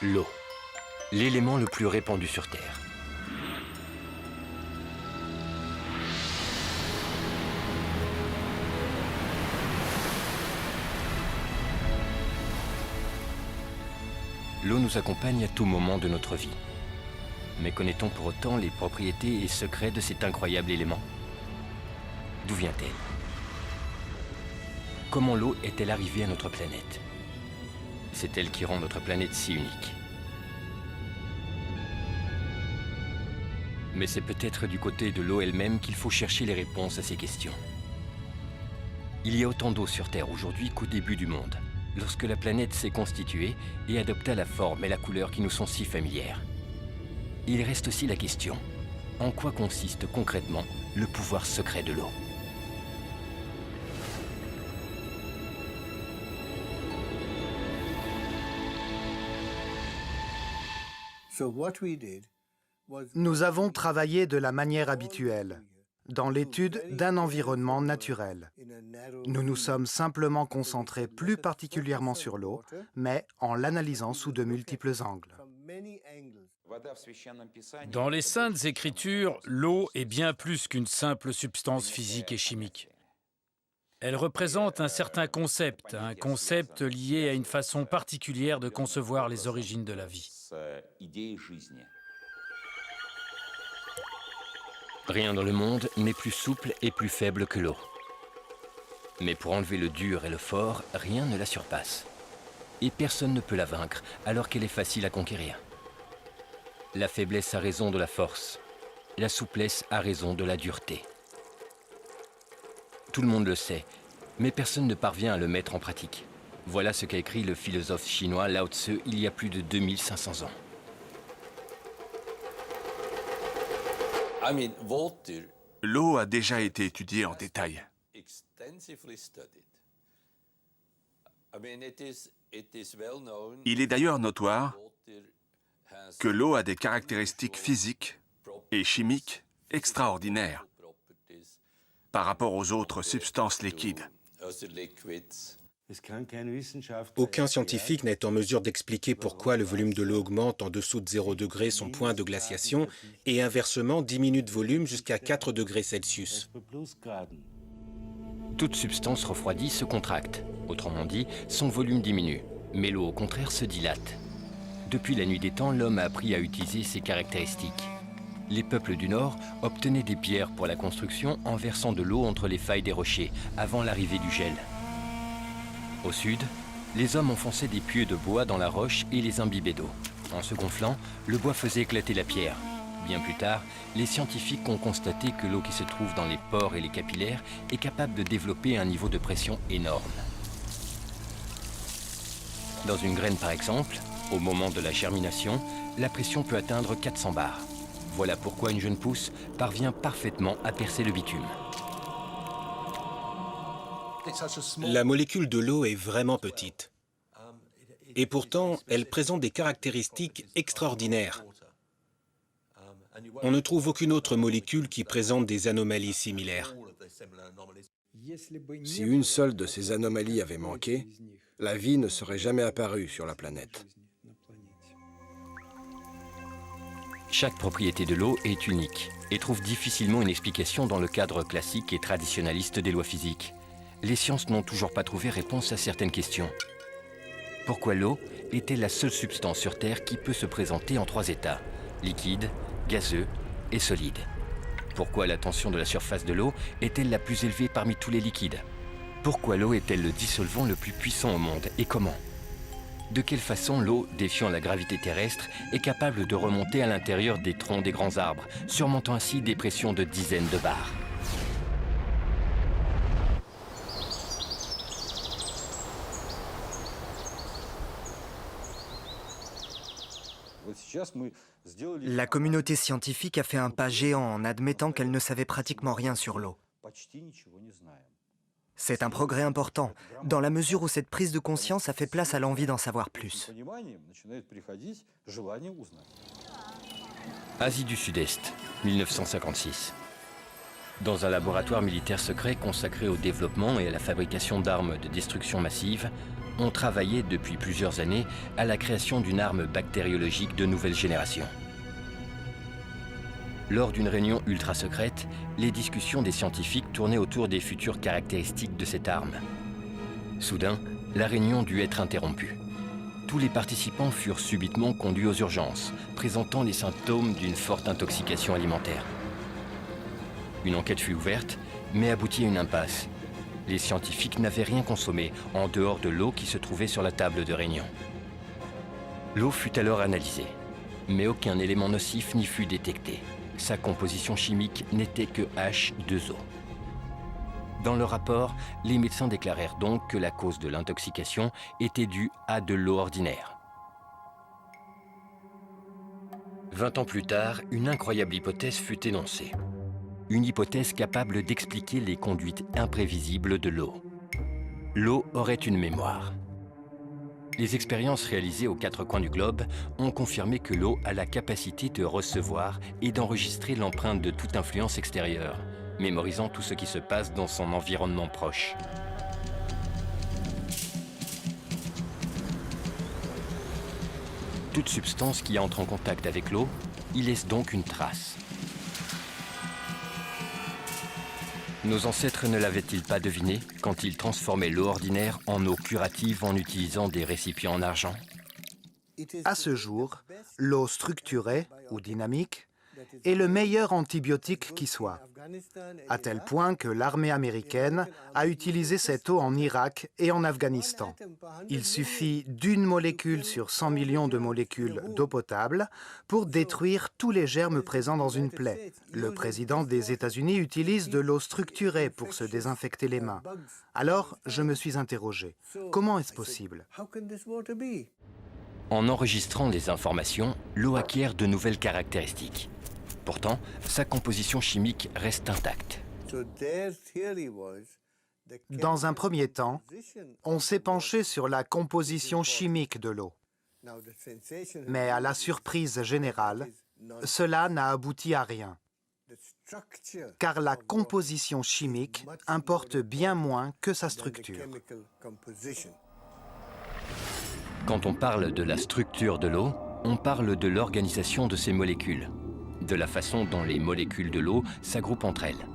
L'eau, l'élément le plus répandu sur Terre. L'eau nous accompagne à tout moment de notre vie. Mais connaît-on pour autant les propriétés et secrets de cet incroyable élément? D'où vient-elle? Comment l'eau est-elle arrivée à notre planète? C'est elle qui rend notre planète si unique. Mais c'est peut-être du côté de l'eau elle-même qu'il faut chercher les réponses à ces questions. Il y a autant d'eau sur Terre aujourd'hui qu'au début du monde, lorsque la planète s'est constituée et adopta la forme et la couleur qui nous sont si familières. Il reste aussi la question, en quoi consiste concrètement le pouvoir secret de l'eau? Nous avons travaillé de la manière habituelle, dans l'étude d'un environnement naturel. Nous nous sommes simplement concentrés plus particulièrement sur l'eau, mais en l'analysant sous de multiples angles. Dans les Saintes Écritures, l'eau est bien plus qu'une simple substance physique et chimique. Elle représente un certain concept, un concept lié à une façon particulière de concevoir les origines de la vie. Rien dans le monde n'est plus souple et plus faible que l'eau. Mais pour enlever le dur et le fort, rien ne la surpasse. Et personne ne peut la vaincre, alors qu'elle est facile à conquérir. La faiblesse a raison de la force. La souplesse a raison de la dureté. Tout le monde le sait, mais personne ne parvient à le mettre en pratique. Voilà ce qu'a écrit le philosophe chinois Lao Tzu il y a plus de 2500 ans. L'eau a déjà été étudiée en détail. Il est d'ailleurs notoire que l'eau a des caractéristiques physiques et chimiques extraordinaires par rapport aux autres substances liquides. Aucun scientifique n'est en mesure d'expliquer pourquoi le volume de l'eau augmente en dessous de 0 degré son point de glaciation et inversement diminue de volume jusqu'à 4 degrés Celsius. Toute substance refroidie se contracte. Autrement dit, son volume diminue. Mais l'eau, au contraire, se dilate. Depuis la nuit des temps, l'homme a appris à utiliser ces caractéristiques. Les peuples du Nord obtenaient des pierres pour la construction en versant de l'eau entre les failles des rochers, avant l'arrivée du gel. Au sud, les hommes enfonçaient des pieux de bois dans la roche et les imbibaient d'eau. En se gonflant, le bois faisait éclater la pierre. Bien plus tard, les scientifiques ont constaté que l'eau qui se trouve dans les pores et les capillaires est capable de développer un niveau de pression énorme. Dans une graine par exemple, au moment de la germination, la pression peut atteindre 400 bars. Voilà pourquoi une jeune pousse parvient parfaitement à percer le bitume. La molécule de l'eau est vraiment petite. Et pourtant, elle présente des caractéristiques extraordinaires. On ne trouve aucune autre molécule qui présente des anomalies similaires. Si une seule de ces anomalies avait manqué, la vie ne serait jamais apparue sur la planète. Chaque propriété de l'eau est unique et trouve difficilement une explication dans le cadre classique et traditionnaliste des lois physiques. Les sciences n'ont toujours pas trouvé réponse à certaines questions. Pourquoi l'eau est-elle la seule substance sur Terre qui peut se présenter en 3 états, liquide, gazeux et solide? Pourquoi la tension de la surface de l'eau est-elle la plus élevée parmi tous les liquides? Pourquoi l'eau est-elle le dissolvant le plus puissant au monde et comment? De quelle façon l'eau, défiant la gravité terrestre, est capable de remonter à l'intérieur des troncs des grands arbres, surmontant ainsi des pressions de dizaines de bars? La communauté scientifique a fait un pas géant en admettant qu'elle ne savait pratiquement rien sur l'eau. C'est un progrès important, dans la mesure où cette prise de conscience a fait place à l'envie d'en savoir plus. Asie du Sud-Est, 1956. Dans un laboratoire militaire secret consacré au développement et à la fabrication d'armes de destruction massive, ont travaillé depuis plusieurs années à la création d'une arme bactériologique de nouvelle génération. Lors d'une réunion ultra secrète, les discussions des scientifiques tournaient autour des futures caractéristiques de cette arme. Soudain, la réunion dut être interrompue. Tous les participants furent subitement conduits aux urgences, présentant les symptômes d'une forte intoxication alimentaire. Une enquête fut ouverte, mais aboutit à une impasse. Les scientifiques n'avaient rien consommé en dehors de l'eau qui se trouvait sur la table de réunion. L'eau fut alors analysée, mais aucun élément nocif n'y fut détecté. Sa composition chimique n'était que H2O. Dans le rapport, les médecins déclarèrent donc que la cause de l'intoxication était due à de l'eau ordinaire. 20 ans plus tard, une incroyable hypothèse fut énoncée. Une hypothèse capable d'expliquer les conduites imprévisibles de l'eau. L'eau aurait une mémoire. Les expériences réalisées aux 4 coins du globe ont confirmé que l'eau a la capacité de recevoir et d'enregistrer l'empreinte de toute influence extérieure, mémorisant tout ce qui se passe dans son environnement proche. Toute substance qui entre en contact avec l'eau y laisse donc une trace. Nos ancêtres ne l'avaient-ils pas deviné quand ils transformaient l'eau ordinaire en eau curative en utilisant des récipients en argent? À ce jour, l'eau structurée ou dynamique est le meilleur antibiotique qui soit, à tel point que l'armée américaine a utilisé cette eau en Irak et en Afghanistan. Il suffit d'une molécule sur 100 millions de molécules d'eau potable pour détruire tous les germes présents dans une plaie. Le président des États-Unis utilise de l'eau structurée pour se désinfecter les mains. Alors, je me suis interrogé, comment est-ce possible? En enregistrant les informations, l'eau acquiert de nouvelles caractéristiques. Pourtant, sa composition chimique reste intacte. Dans un premier temps, on s'est penché sur la composition chimique de l'eau. Mais à la surprise générale, cela n'a abouti à rien. Car la composition chimique importe bien moins que sa structure. Quand on parle de la structure de l'eau, on parle de l'organisation de ses molécules, de la façon dont les molécules de l'eau s'agroupent entre elles.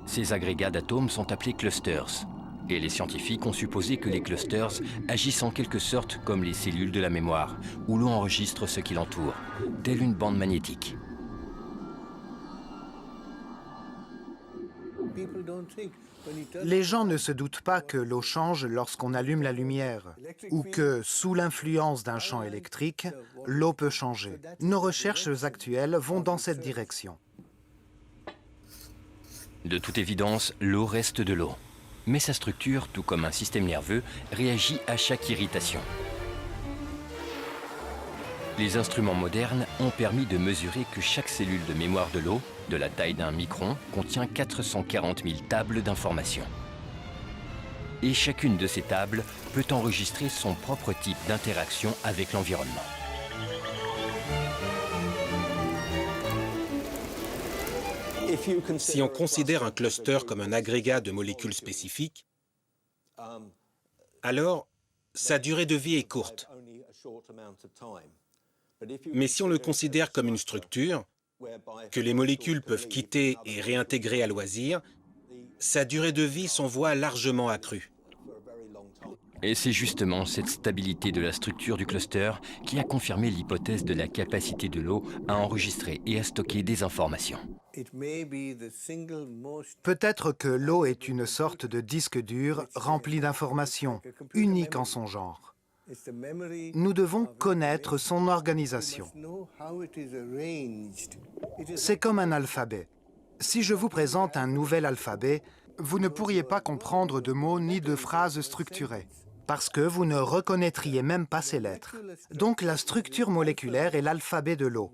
Ces agrégats d'atomes sont appelés clusters, et les scientifiques ont supposé que les clusters agissent en quelque sorte comme les cellules de la mémoire, où l'on enregistre ce qui l'entoure, telle une bande magnétique. Les gens ne se doutent pas que l'eau change lorsqu'on allume la lumière, ou que, sous l'influence d'un champ électrique, l'eau peut changer. Nos recherches actuelles vont dans cette direction. De toute évidence, l'eau reste de l'eau. Mais sa structure, tout comme un système nerveux, réagit à chaque irritation. Les instruments modernes ont permis de mesurer que chaque cellule de mémoire de l'eau, de la taille d'un micron, contient 440 000 tables d'informations. Et chacune de ces tables peut enregistrer son propre type d'interaction avec l'environnement. Si on considère un cluster comme un agrégat de molécules spécifiques, alors sa durée de vie est courte. Mais si on le considère comme une structure, que les molécules peuvent quitter et réintégrer à loisir, sa durée de vie s'en voit largement accrue. Et c'est justement cette stabilité de la structure du cluster qui a confirmé l'hypothèse de la capacité de l'eau à enregistrer et à stocker des informations. Peut-être que l'eau est une sorte de disque dur rempli d'informations, unique en son genre. Nous devons connaître son organisation. C'est comme un alphabet. Si je vous présente un nouvel alphabet, vous ne pourriez pas comprendre de mots ni de phrases structurées, parce que vous ne reconnaîtriez même pas ces lettres. Donc la structure moléculaire est l'alphabet de l'eau.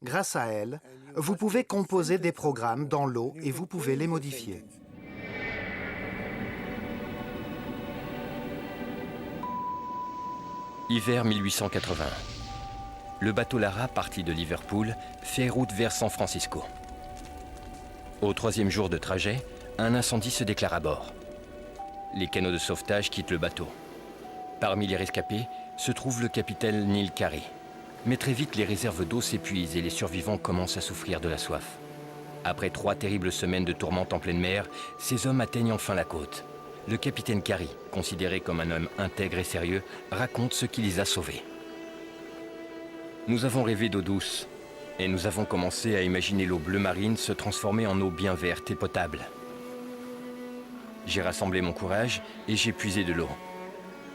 Grâce à elle, vous pouvez composer des programmes dans l'eau et vous pouvez les modifier. Hiver 1880. Le bateau Lara, parti de Liverpool, fait route vers San Francisco. Au 3e jour de trajet, un incendie se déclare à bord. Les canots de sauvetage quittent le bateau. Parmi les rescapés se trouve le capitaine Neil Carey. Mais très vite, les réserves d'eau s'épuisent et les survivants commencent à souffrir de la soif. Après 3 terribles semaines de tourmente en pleine mer, ces hommes atteignent enfin la côte. Le capitaine Carey, considéré comme un homme intègre et sérieux, raconte ce qui les a sauvés. Nous avons rêvé d'eau douce et nous avons commencé à imaginer l'eau bleu marine se transformer en eau bien verte et potable. J'ai rassemblé mon courage et j'ai puisé de l'eau.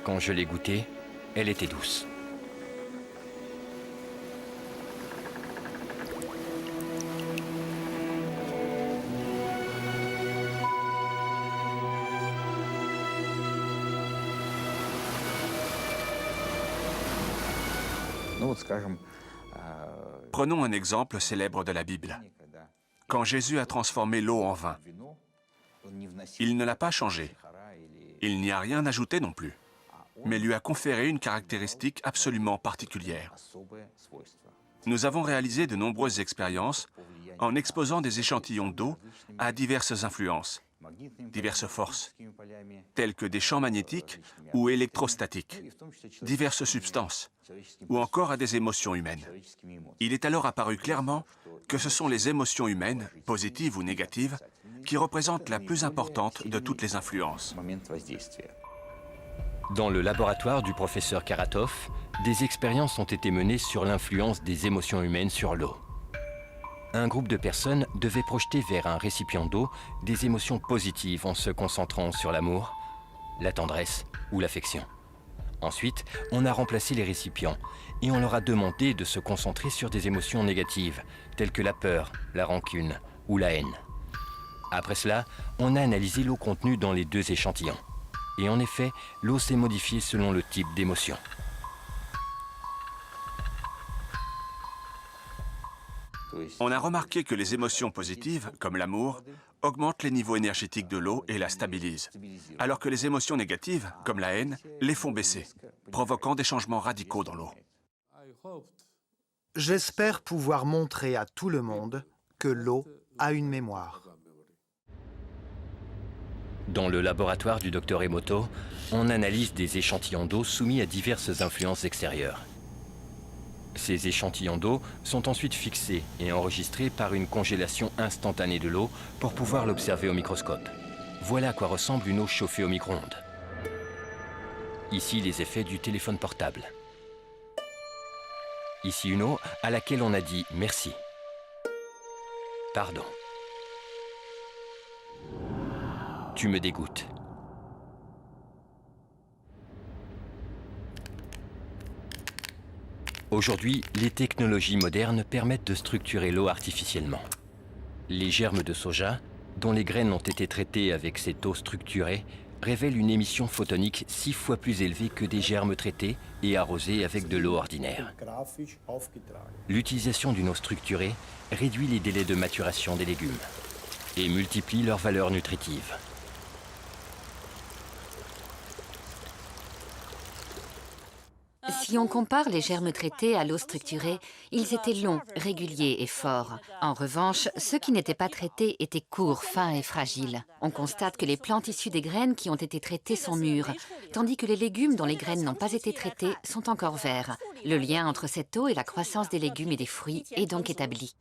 Quand je l'ai goûtée, elle était douce. Prenons un exemple célèbre de la Bible. Quand Jésus a transformé l'eau en vin, il ne l'a pas changé. Il n'y a rien ajouté non plus, mais lui a conféré une caractéristique absolument particulière. Nous avons réalisé de nombreuses expériences en exposant des échantillons d'eau à diverses influences, diverses forces, telles que des champs magnétiques ou électrostatiques, diverses substances, ou encore à des émotions humaines. Il est alors apparu clairement que ce sont les émotions humaines, positives ou négatives, qui représentent la plus importante de toutes les influences. Dans le laboratoire du professeur Karatov, des expériences ont été menées sur l'influence des émotions humaines sur l'eau. Un groupe de personnes devait projeter vers un récipient d'eau des émotions positives en se concentrant sur l'amour, la tendresse ou l'affection. Ensuite, on a remplacé les récipients et on leur a demandé de se concentrer sur des émotions négatives, telles que la peur, la rancune ou la haine. Après cela, on a analysé l'eau contenue dans les 2 échantillons. Et en effet, l'eau s'est modifiée selon le type d'émotion. On a remarqué que les émotions positives, comme l'amour, augmentent les niveaux énergétiques de l'eau et la stabilisent, alors que les émotions négatives, comme la haine, les font baisser, provoquant des changements radicaux dans l'eau. J'espère pouvoir montrer à tout le monde que l'eau a une mémoire. Dans le laboratoire du Dr Emoto, on analyse des échantillons d'eau soumis à diverses influences extérieures. Ces échantillons d'eau sont ensuite fixés et enregistrés par une congélation instantanée de l'eau pour pouvoir l'observer au microscope. Voilà à quoi ressemble une eau chauffée au micro-ondes. Ici, les effets du téléphone portable. Ici, une eau à laquelle on a dit merci. Pardon. Tu me dégoûtes. Aujourd'hui, les technologies modernes permettent de structurer l'eau artificiellement. Les germes de soja, dont les graines ont été traitées avec cette eau structurée, révèlent une émission photonique 6 fois plus élevée que des germes traités et arrosés avec de l'eau ordinaire. L'utilisation d'une eau structurée réduit les délais de maturation des légumes et multiplie leur valeur nutritive. Si on compare les germes traités à l'eau structurée, ils étaient longs, réguliers et forts. En revanche, ceux qui n'étaient pas traités étaient courts, fins et fragiles. On constate que les plantes issues des graines qui ont été traitées sont mûres, tandis que les légumes dont les graines n'ont pas été traitées sont encore verts. Le lien entre cette eau et la croissance des légumes et des fruits est donc établi.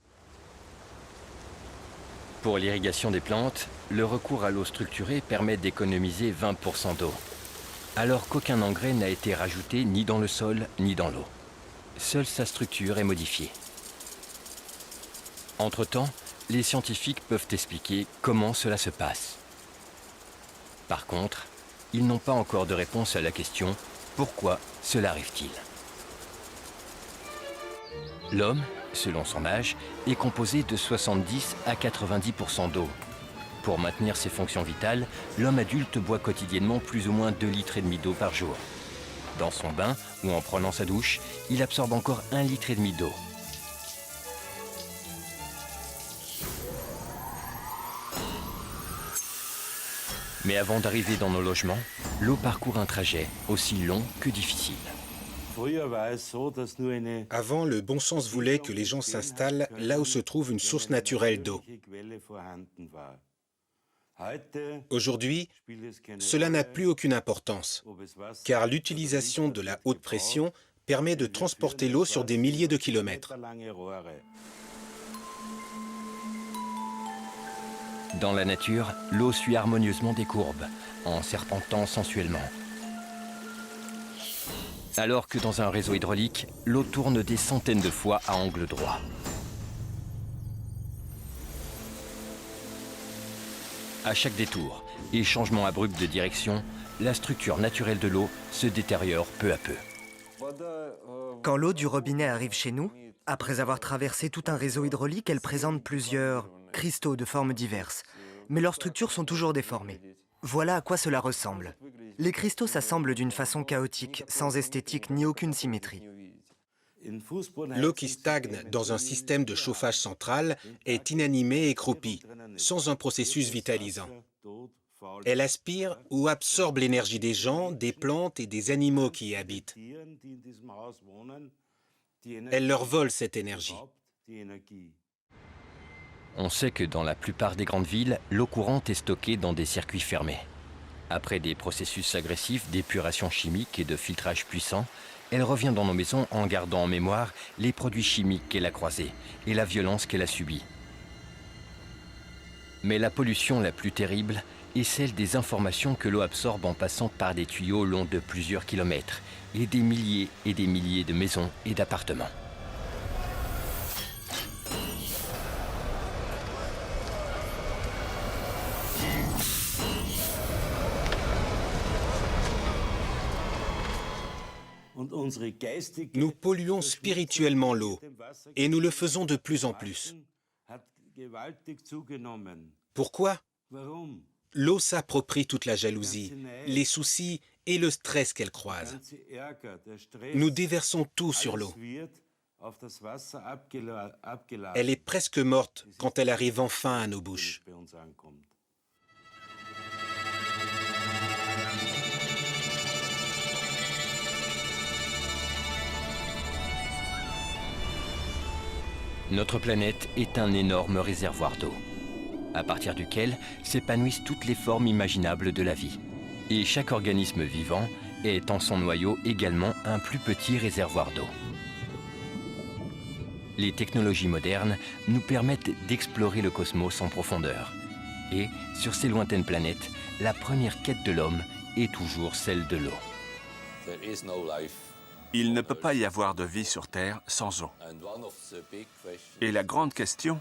Pour l'irrigation des plantes, le recours à l'eau structurée permet d'économiser 20% d'eau, alors qu'aucun engrais n'a été rajouté ni dans le sol ni dans l'eau. Seule sa structure est modifiée. Entre-temps, les scientifiques peuvent expliquer comment cela se passe. Par contre, ils n'ont pas encore de réponse à la question « Pourquoi cela arrive-t-il » L'homme, selon son âge, est composé de 70 à 90% d'eau. Pour maintenir ses fonctions vitales, l'homme adulte boit quotidiennement plus ou moins 2,5 litres d'eau par jour. Dans son bain ou en prenant sa douche, il absorbe encore 1,5 litre d'eau. Mais avant d'arriver dans nos logements, l'eau parcourt un trajet aussi long que difficile. Avant, le bon sens voulait que les gens s'installent là où se trouve une source naturelle d'eau. Aujourd'hui, cela n'a plus aucune importance, car l'utilisation de la haute pression permet de transporter l'eau sur des milliers de kilomètres. Dans la nature, l'eau suit harmonieusement des courbes, en serpentant sensuellement. Alors que dans un réseau hydraulique, l'eau tourne des centaines de fois à angle droit. À chaque détour et changement abrupt de direction, la structure naturelle de l'eau se détériore peu à peu. Quand l'eau du robinet arrive chez nous, après avoir traversé tout un réseau hydraulique, elle présente plusieurs cristaux de formes diverses. Mais leurs structures sont toujours déformées. Voilà à quoi cela ressemble. Les cristaux s'assemblent d'une façon chaotique, sans esthétique ni aucune symétrie. L'eau qui stagne dans un système de chauffage central est inanimée et croupie, sans un processus vitalisant. Elle aspire ou absorbe l'énergie des gens, des plantes et des animaux qui y habitent. Elle leur vole cette énergie. On sait que dans la plupart des grandes villes, l'eau courante est stockée dans des circuits fermés. Après des processus agressifs d'épuration chimique et de filtrage puissant, elle revient dans nos maisons en gardant en mémoire les produits chimiques qu'elle a croisés et la violence qu'elle a subie. Mais la pollution la plus terrible est celle des informations que l'eau absorbe en passant par des tuyaux longs de plusieurs kilomètres et des milliers de maisons et d'appartements. Nous polluons spirituellement l'eau, et nous le faisons de plus en plus. Pourquoi? L'eau s'approprie toute la jalousie, les soucis et le stress qu'elle croise. Nous déversons tout sur l'eau. Elle est presque morte quand elle arrive enfin à nos bouches. Notre planète est un énorme réservoir d'eau, à partir duquel s'épanouissent toutes les formes imaginables de la vie. Et chaque organisme vivant est en son noyau également un plus petit réservoir d'eau. Les technologies modernes nous permettent d'explorer le cosmos en profondeur. Et, sur ces lointaines planètes, la première quête de l'homme est toujours celle de l'eau. Il ne peut pas y avoir de vie sur Terre sans eau. Et la grande question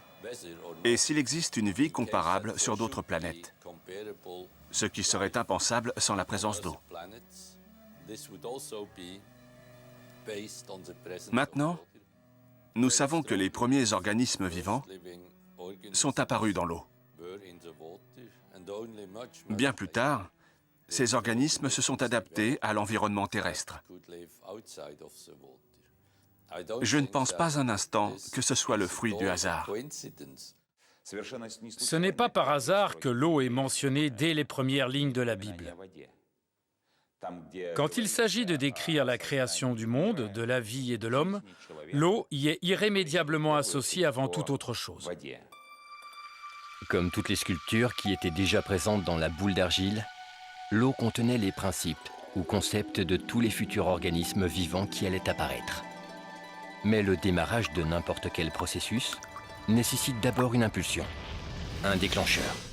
est s'il existe une vie comparable sur d'autres planètes, ce qui serait impensable sans la présence d'eau. Maintenant, nous savons que les premiers organismes vivants sont apparus dans l'eau. Bien plus tard, ces organismes se sont adaptés à l'environnement terrestre. Je ne pense pas un instant que ce soit le fruit du hasard. Ce n'est pas par hasard que l'eau est mentionnée dès les premières lignes de la Bible. Quand il s'agit de décrire la création du monde, de la vie et de l'homme, l'eau y est irrémédiablement associée avant toute autre chose. Comme toutes les sculptures qui étaient déjà présentes dans la boule d'argile, l'eau contenait les principes ou concepts de tous les futurs organismes vivants qui allaient apparaître. Mais le démarrage de n'importe quel processus nécessite d'abord une impulsion, un déclencheur.